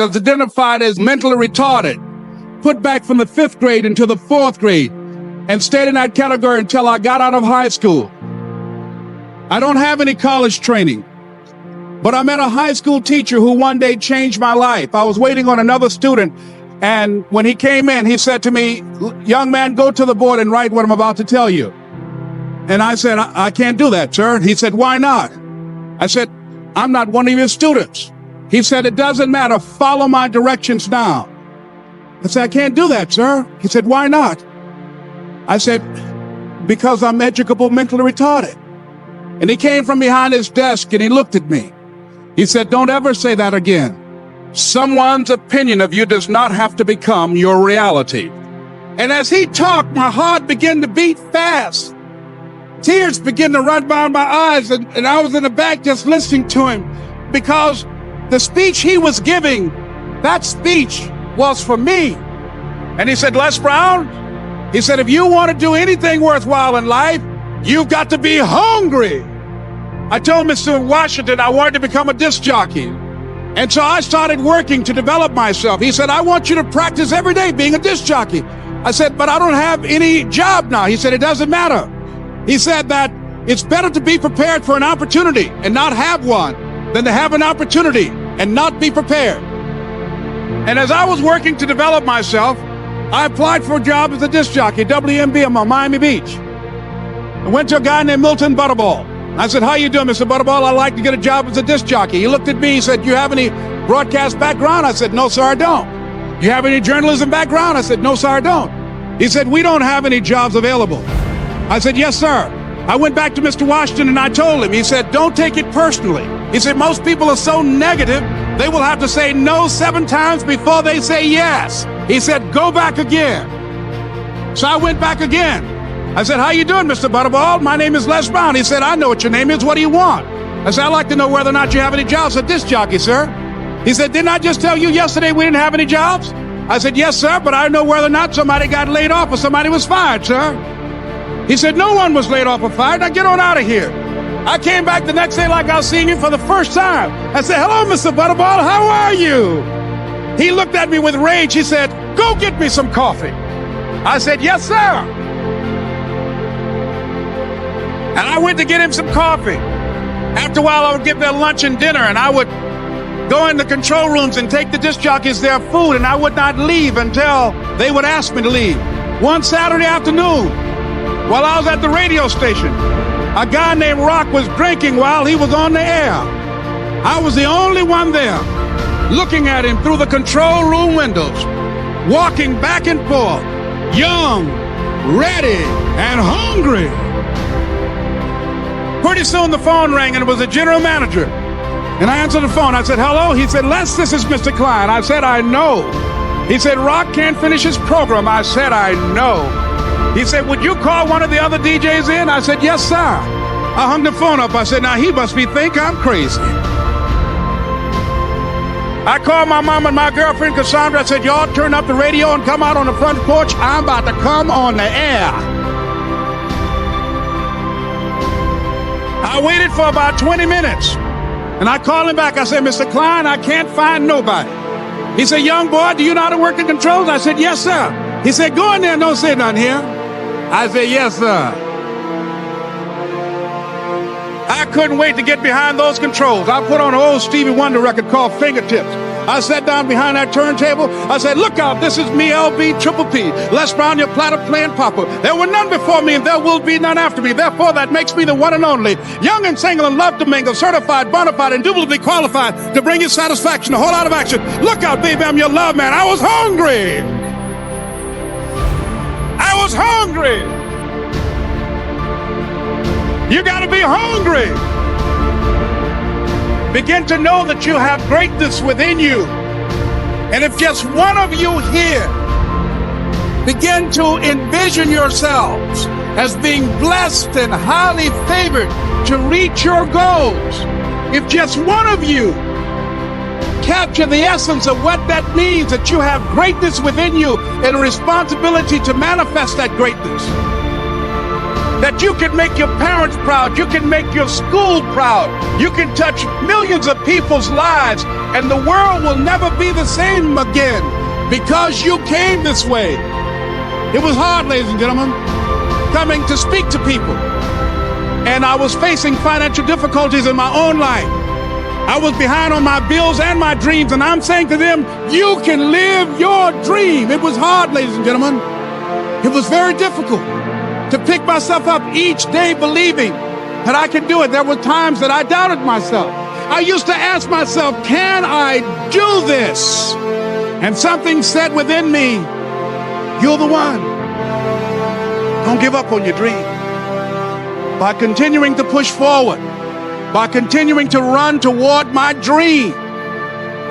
was identified as mentally retarded, put back from the 5th grade into the 4th grade, and stayed in that category until I got out of high school. I don't have any college training, but I met a high school teacher who one day changed my life. I was waiting on another student, and when he came in, he said to me, "Young man, go to the board and write what I'm about to tell you." And I said, I can't do that, sir. He said, "Why not?" I said, "I'm not one of your students." He said, "It doesn't matter. Follow my directions now." I said, "I can't do that, sir." He said, "Why not?" I said, "Because I'm educable mentally retarded." And he came from behind his desk and he looked at me. He said, "Don't ever say that again. Someone's opinion of you does not have to become your reality." And as he talked, my heart began to beat fast. Tears began to run down my eyes, and I was in the back just listening to him, because the speech he was giving, that speech was for me. And he said, "Les Brown," he said, "if you want to do anything worthwhile in life, you've got to be hungry." I told Mr. Washington I wanted to become a disc jockey. And so I started working to develop myself. He said, "I want you to practice every day being a disc jockey." I said, "But I don't have any job now." He said, "It doesn't matter." He said that it's better to be prepared for an opportunity and not have one than to have an opportunity and not be prepared. And as I was working to develop myself, I applied for a job as a disc jockey, WMBM on Miami Beach. I went to a guy named Milton Butterball. I said, "How you doing, Mr. Butterball? I'd like to get a job as a disc jockey." He looked at me, he said, "You have any broadcast background?" I said, "No, sir, I don't." "You have any journalism background?" I said, "No, sir, I don't." He said, "We don't have any jobs available." I said, "Yes, sir." I went back to Mr. Washington and I told him. He said, "Don't take it personally." He said, "Most people are so negative, they will have to say no 7 times before they say yes." He said, "Go back again." So I went back again. I said, "How you doing, Mr. Butterball? My name is Les Brown." He said, "I know what your name is. What do you want?" I said, "I'd like to know whether or not you have any jobs as a disc jockey, sir." He said, "Didn't I just tell you yesterday we didn't have any jobs?" I said, "Yes, sir, but I don't know whether or not somebody got laid off or somebody was fired, sir." He said, "No one was laid off or fired. Now get on out of here." I came back the next day like I was seeing him for the first time. I said, "Hello, Mr. Butterball, how are you?" He looked at me with rage. He said, "Go get me some coffee." I said, "Yes, sir." And I went to get him some coffee. After a while, I would give their lunch and dinner, and I would go in the control rooms and take the disc jockeys their food, and I would not leave until they would ask me to leave. One Saturday afternoon, while I was at the radio station, a guy named Rock was drinking while he was on the air. I was the only one there, looking at him through the control room windows, walking back and forth, young, ready, and hungry. Pretty soon the phone rang, and it was the general manager. And I answered the phone. I said, "Hello?" He said, "Les, this is Mr. Klein." I said, "I know." He said, "Rock can't finish his program." I said, "I know." He said, "Would you call one of the other DJs in?" I said, "Yes, sir." I hung the phone up. I said, "Now he must think I'm crazy." I called my mom and my girlfriend, Cassandra. I said, "Y'all turn up the radio and come out on the front porch. I'm about to come on the air." I waited for about 20 minutes, and I called him back. I said, "Mr. Klein, I can't find nobody." He said, "Young boy, do you know how to work the controls?" I said, "Yes, sir." He said, "Go in there and don't say nothing here." I said, "Yes, sir." I couldn't wait to get behind those controls. I put on an old Stevie Wonder record called Fingertips. I sat down behind that turntable. I said, "Look out, this is me, LB Triple P, Les Brown, your platter playing papa. There were none before me, and there will be none after me. Therefore, that makes me the one and only. Young and single and love to mingle, certified, bona fide, indubitably qualified to bring you satisfaction, a whole lot of action. Look out, baby, I'm your love man." I was hungry. I was hungry. You got to be hungry. Begin to know that you have greatness within you. And if just one of you here begin to envision yourselves as being blessed and highly favored to reach your goals, if just one of you capture the essence of what that means, that you have greatness within you and a responsibility to manifest that greatness, that you can make your parents proud, you can make your school proud, you can touch millions of people's lives, and the world will never be the same again because you came this way. It was hard, ladies and gentlemen, coming to speak to people. And I was facing financial difficulties in my own life. I was behind on my bills and my dreams, and I'm saying to them, you can live your dream. It was hard, ladies and gentlemen. It was very difficult to pick myself up each day believing that I could do it. There were times that I doubted myself. I used to ask myself, can I do this? And something said within me, you're the one. Don't give up on your dream. By continuing to push forward, by continuing to run toward my dream,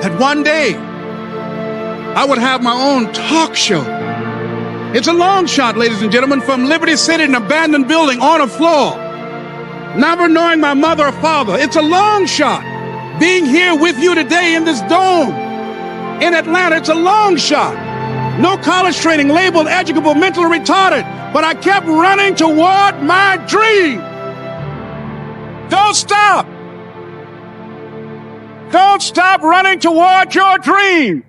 that one day I would have my own talk show. It's a long shot, ladies and gentlemen, from Liberty City, an abandoned building on a floor, never knowing my mother or father. It's a long shot. Being here with you today in this dome in Atlanta, it's a long shot. No college training, labeled educable, mentally retarded, but I kept running toward my dream. Don't stop. Don't stop running toward your dream.